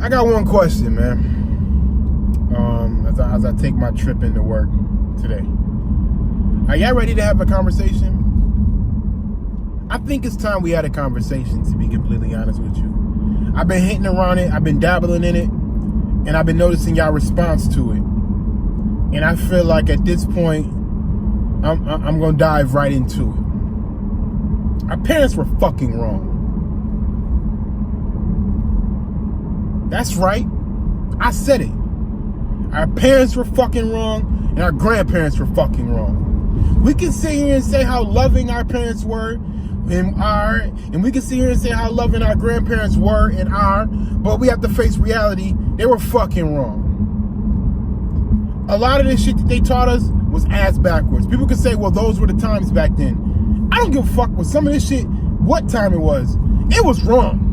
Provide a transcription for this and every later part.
I got one question, man. As I take my trip into work today. Are y'all ready to have a conversation? I think it's time we had a conversation, to be completely honest with you. I've been hitting around it, I've been dabbling in it, and I've been noticing y'all response to it. And I feel like at this point, I'm gonna dive right into it. Our parents were fucking wrong. That's right. I said it. Our parents were fucking wrong, and our grandparents were fucking wrong. We can sit here and say how loving our parents were and we can sit here and say how loving our grandparents were and are, but we have to face reality. They were fucking wrong. A lot of this shit that they taught us was ass backwards. People could say, well, those were the times back then. I don't give a fuck with some of this shit, what time it was. It was wrong.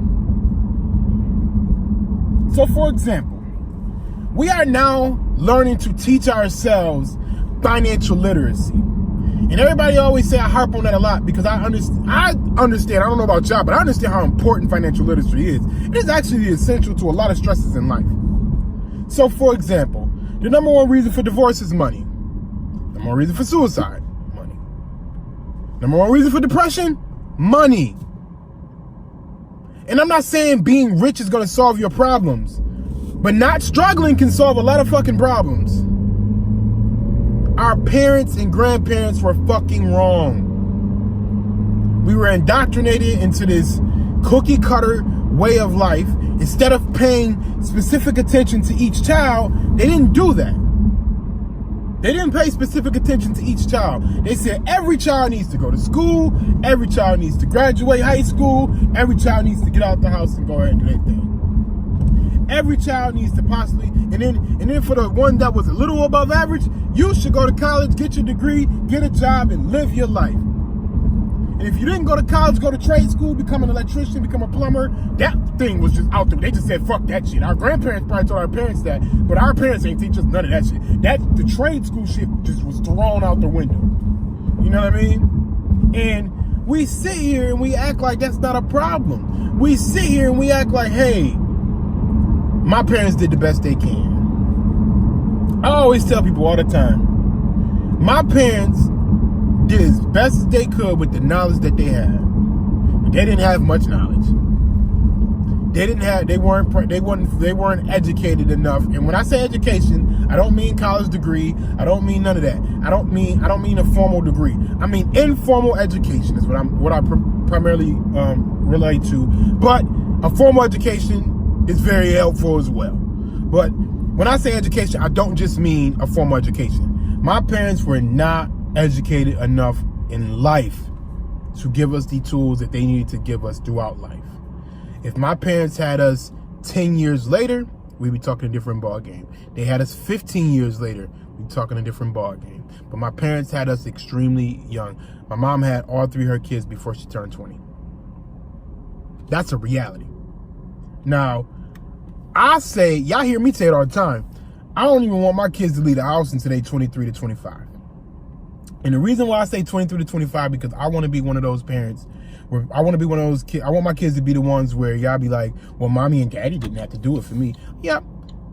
So, for example, we are now learning to teach ourselves financial literacy. And everybody always say I harp on that a lot because I understand, I don't know about y'all, but I understand how important financial literacy is. It is actually essential to a lot of stresses in life. So, for example, the number one reason for divorce is money. Number one reason for suicide, money. Number one reason for depression, money. And I'm not saying being rich is going to solve your problems, but not struggling can solve a lot of fucking problems. Our parents and grandparents were fucking wrong. We were indoctrinated into this cookie cutter way of life. Instead of paying specific attention to each child, they didn't do that. They didn't pay specific attention to each child. They said every child needs to go to school, every child needs to graduate high school, every child needs to get out the house and go ahead and do their thing. Every child needs to possibly, and then for the one that was a little above average, you should go to college, get your degree, get a job, and live your life. And if you didn't go to college, go to trade school, become an electrician, become a plumber, that thing was just out there. They just said, fuck that shit. Our grandparents probably told our parents that, but our parents ain't teach us none of that shit. The trade school shit just was thrown out the window. You know what I mean? And we sit here and we act like that's not a problem. We sit here and we act like, hey, my parents did the best they can. I always tell people all the time, my parents did as best as they could with the knowledge that they had. But they didn't have much knowledge. They weren't educated enough. And when I say education, I don't mean college degree. I don't mean none of that. I don't mean a formal degree. I mean informal education is what I primarily relate to. But a formal education is very helpful as well. But when I say education, I don't just mean a formal education. My parents were not educated enough in life to give us the tools that they needed to give us throughout life. If my parents had us 10 years later, we'd be talking a different ball game. They had us 15 years later, we'd be talking a different ball game. But my parents had us extremely young. My mom had all three of her kids before she turned 20. That's a reality. Now, I say, y'all hear me say it all the time, I don't even want my kids to leave the house until they 23 to 25. And the reason why I say 23 to 25, because I want to be one of those parents where I want to be one of those kids. I want my kids to be the ones where y'all be like, well, mommy and daddy didn't have to do it for me. Yeah,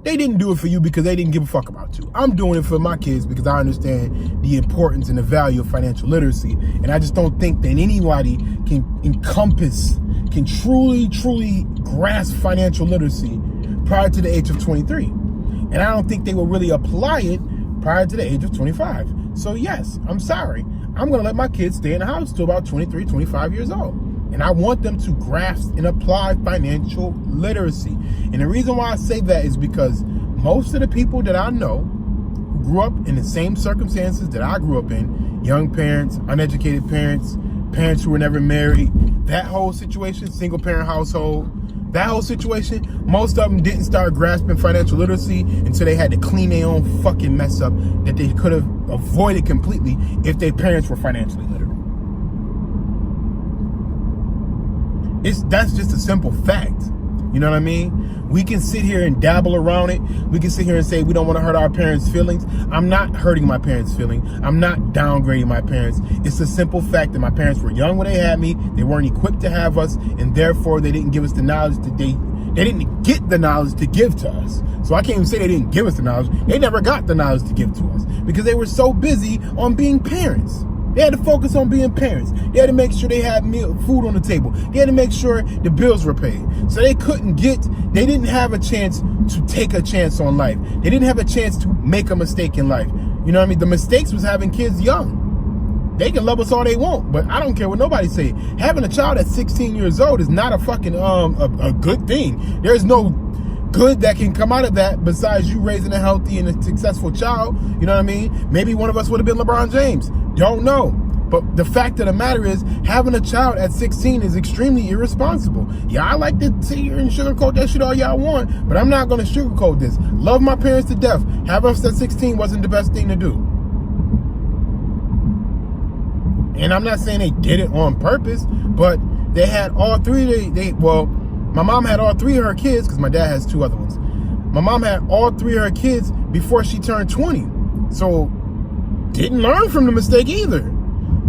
they didn't do it for you because they didn't give a fuck about you. I'm doing it for my kids because I understand the importance and the value of financial literacy. And I just don't think that anybody can truly grasp financial literacy prior to the age of 23. And I don't think they will really apply it prior to the age of 25. So yes, I'm sorry. I'm going to let my kids stay in the house till about 23, 25 years old. And I want them to grasp and apply financial literacy. And the reason why I say that is because most of the people that I know who grew up in the same circumstances that I grew up in, young parents, uneducated parents, parents who were never married, that whole situation, single parent household, that whole situation, most of them didn't start grasping financial literacy until they had to clean their own fucking mess up that they could have avoided completely if their parents were financially literate. That's just a simple fact. You know what I mean? We can sit here and dabble around it. We can sit here and say we don't want to hurt our parents' feelings. I'm not hurting my parents' feelings. I'm not downgrading my parents. It's a simple fact that my parents were young when they had me. They weren't equipped to have us, and therefore they didn't give us the knowledge that They didn't get the knowledge to give to us. So I can't even say they didn't give us the knowledge. They never got the knowledge to give to us because they were so busy on being parents. They had to focus on being parents. They had to make sure they had food on the table. They had to make sure the bills were paid. So they didn't have a chance to take a chance on life. They didn't have a chance to make a mistake in life. You know what I mean? The mistakes was having kids young. They can love us all they want, but I don't care what nobody say. Having a child at 16 years old is not a fucking a good thing. There's no good that can come out of that besides you raising a healthy and a successful child. You know what I mean? Maybe one of us would have been LeBron James. Don't know. But the fact of the matter is, having a child at 16 is extremely irresponsible. Yeah, I like to sit here and sugarcoat that shit all y'all want, but I'm not going to sugarcoat this. Love my parents to death. Having us at 16 wasn't the best thing to do. And I'm not saying they did it on purpose, but they had all three. My mom had all three of her kids, because my dad has two other ones. My mom had all three of her kids before she turned 20. So, didn't learn from the mistake either.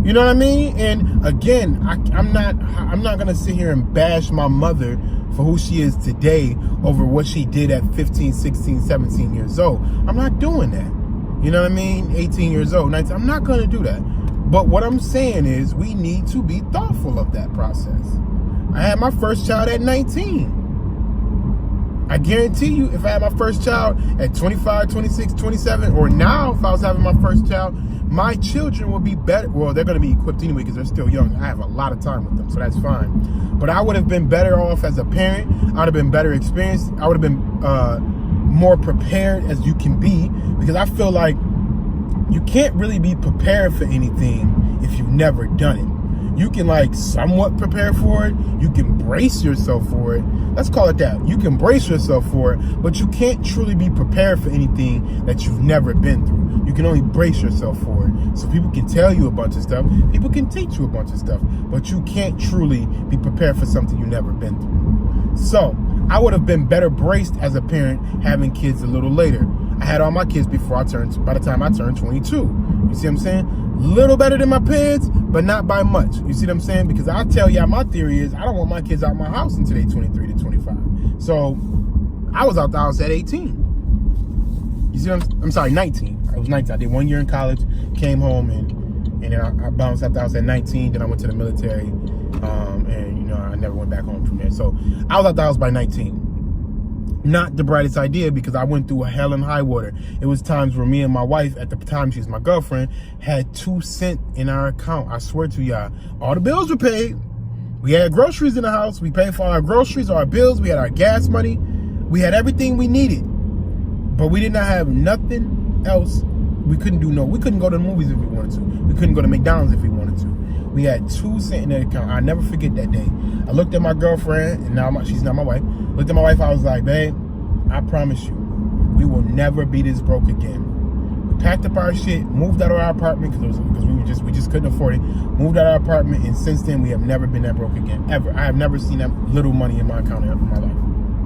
You know what I mean? And again, I'm not going to sit here and bash my mother for who she is today over what she did at 15, 16, 17 years old. I'm not doing that. You know what I mean? 18 years old, 19. I'm not going to do that. But what I'm saying is we need to be thoughtful of that process. I had my first child at 19. I guarantee you, if I had my first child at 25, 26, 27, or now if I was having my first child, my children would be better. Well, they're going to be equipped anyway because they're still young. I have a lot of time with them, so that's fine. But I would have been better off as a parent. I would have been better experienced. I would have been more prepared as you can be, because I feel like you can't really be prepared for anything if you've never done it. You can like somewhat prepare for it. You can brace yourself for it. Let's call it that. You can brace yourself for it, but you can't truly be prepared for anything that you've never been through. You can only brace yourself for it. So people can tell you a bunch of stuff. People can teach you a bunch of stuff, but you can't truly be prepared for something you've never been through. So I would have been better braced as a parent having kids a little later. I had all my kids by the time I turned 22. You see what I'm saying? Little better than my parents, but not by much. You see what I'm saying? Because I tell y'all, my theory is I don't want my kids out my house until they're 23 to 25. So I was out the house at 18. You see what I'm sorry, 19. I was 19. I did 1 year in college, came home, and then I bounced out the house at 19. Then I went to the military, and you know, I never went back home from there. So I was out the house by 19. Not the brightest idea, because I went through a hell and high water. It was times where me and my wife, at the time she was my girlfriend, had 2 cents in our account. I swear to y'all, all the bills were paid. We had groceries in the house. We paid for our groceries, our bills. We had our gas money. We had everything we needed, but we did not have nothing else. We couldn't go to the movies if we wanted to. We couldn't go to McDonald's if we wanted to. We had 2 cents in the account. I'll never forget that day. I looked at my girlfriend, and now she's not my wife. Looked at my wife, I was like, babe, I promise you, we will never be this broke again. We packed up our shit, moved out of our apartment, because we just couldn't afford it. Moved out of our apartment, and since then, we have never been that broke again, ever. I have never seen that little money in my account ever in my life.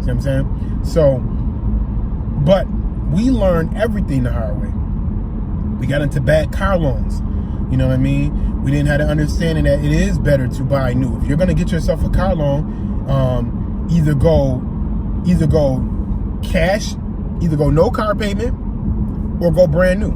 See what I'm saying? So, but we learned everything the hard way. We got into bad car loans. You know what I mean? We didn't have the understanding that it is better to buy new. If you're going to get yourself a car loan, either go cash, either go no car payment, or go brand new.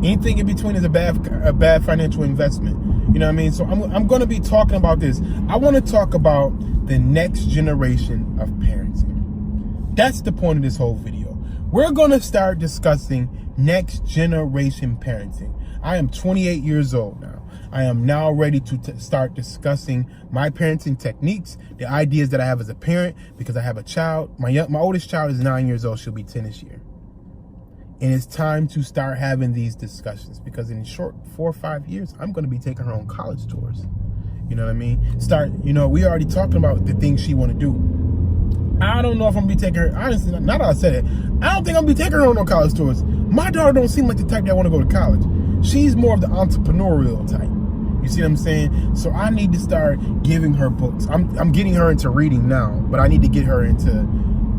Anything in between is a bad financial investment. You know what I mean? So I'm going to be talking about this. I want to talk about the next generation of parenting. That's the point of this whole video. We're going to start discussing next generation parenting. I am 28 years old now. I am now ready to start discussing my parenting techniques, the ideas that I have as a parent, because I have a child. My oldest child is 9 years old. She'll be 10 this year. And it's time to start having these discussions, because in short 4 or 5 years, I'm going to be taking her on college tours. You know what I mean? We already talking about the things she want to do. I don't know if I'm going to be taking her, honestly, now that I said it, I don't think I'm going to be taking her on no college tours. My daughter don't seem like the type that want to go to college. She's more of the entrepreneurial type. You see what I'm saying? So I need to start giving her books. I'm getting her into reading now, but I need to get her into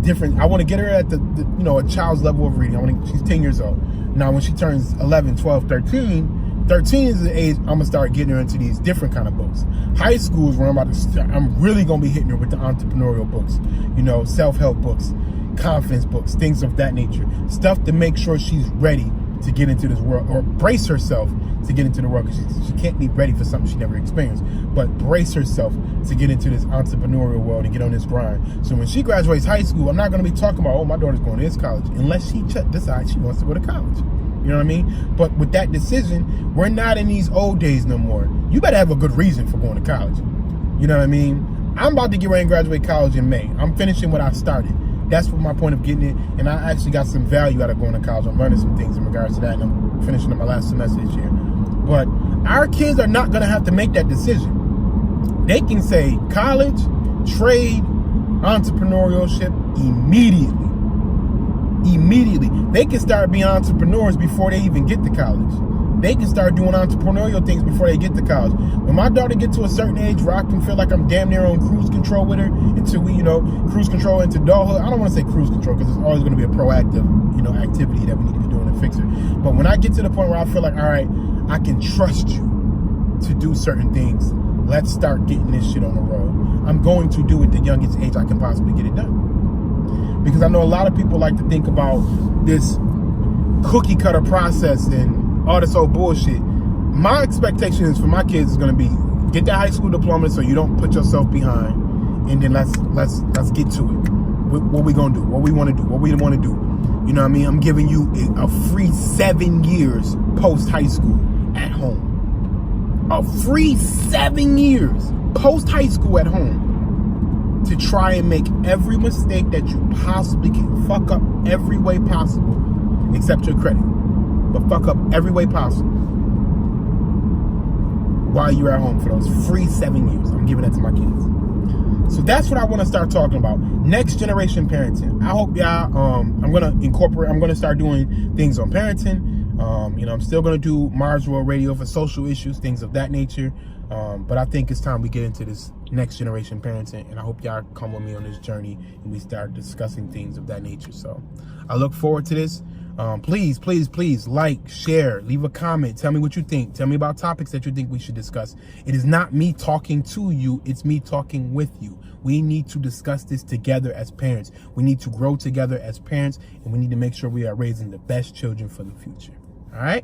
different. I want to get her at a child's level of reading. She's 10 years old. Now when she turns 11, 12, 13, 13 is the age I'm gonna start getting her into these different kind of books. High school is where I'm really gonna be hitting her with the entrepreneurial books, you know, self-help books, confidence books, things of that nature. Stuff to make sure she's ready to get into this world, or brace herself to get into the world, because she can't be ready for something she never experienced, but brace herself to get into this entrepreneurial world and get on this grind. So when she graduates high school, I'm not going to be talking about, oh, my daughter's going to this college, unless she decides she wants to go to college. You know what I mean? But with that decision, we're not in these old days no more. You better have a good reason for going to college. You know what I mean? I'm about to get ready and graduate college in May. I'm finishing what I started. That's what my point of getting it. And I actually got some value out of going to college. I'm learning some things in regards to that, and I'm finishing up my last semester this year. But our kids are not going to have to make that decision. They can say college, trade, entrepreneurship immediately. Immediately. They can start being entrepreneurs before they even get to college. They can start doing entrepreneurial things before they get to college. When my daughter gets to a certain age where I can feel like I'm damn near on cruise control with her until we, cruise control into adulthood. I don't want to say cruise control because it's always going to be a proactive, activity that we need to be doing to fix her. But when I get to the point where I feel like, all right, I can trust you to do certain things, let's start getting this shit on the road. I'm going to do it the youngest age I can possibly get it done. Because I know a lot of people like to think about this cookie cutter process and all this old bullshit. My expectation is for my kids is going to be get that high school diploma so you don't put yourself behind, and then let's get to it. What we gonna do? What we want to do? What we want to do? You know what I mean? I'm giving you a free 7 years post high school at home. A free 7 years post high school at home to try and make every mistake that you possibly can. Fuck up every way possible except your credit. But fuck up every way possible while you're at home for those free 7 years. I'm giving that to my kids. So that's what I want to start talking about. Next generation parenting. I hope y'all, I'm going to start doing things on parenting. I'm still going to do Mars World Radio for social issues, things of that nature. But I think it's time we get into this next generation parenting, and I hope y'all come with me on this journey and we start discussing things of that nature. So I look forward to this. Please like, share, leave a comment. Tell me what you think. Tell me about topics that you think we should discuss. It is not me talking to you. It's me talking with you. We need to discuss this together as parents. We need to grow together as parents, and we need to make sure we are raising the best children for the future. All right?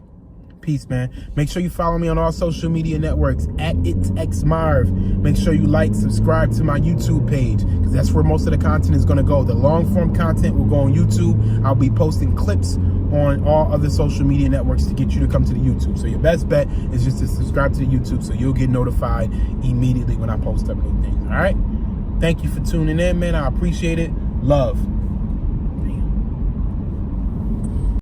Peace, man. Make sure you follow me on all social media networks at itsxmarv. Make sure you like, subscribe to my YouTube page, because that's where most of the content is going to go. The long form content will go on YouTube. I'll be posting clips on all other social media networks to get you to come to the YouTube. So your best bet is just to subscribe to the YouTube so you'll get notified immediately when I post up new things. All right? Thank you for tuning in, man. I appreciate it. Love.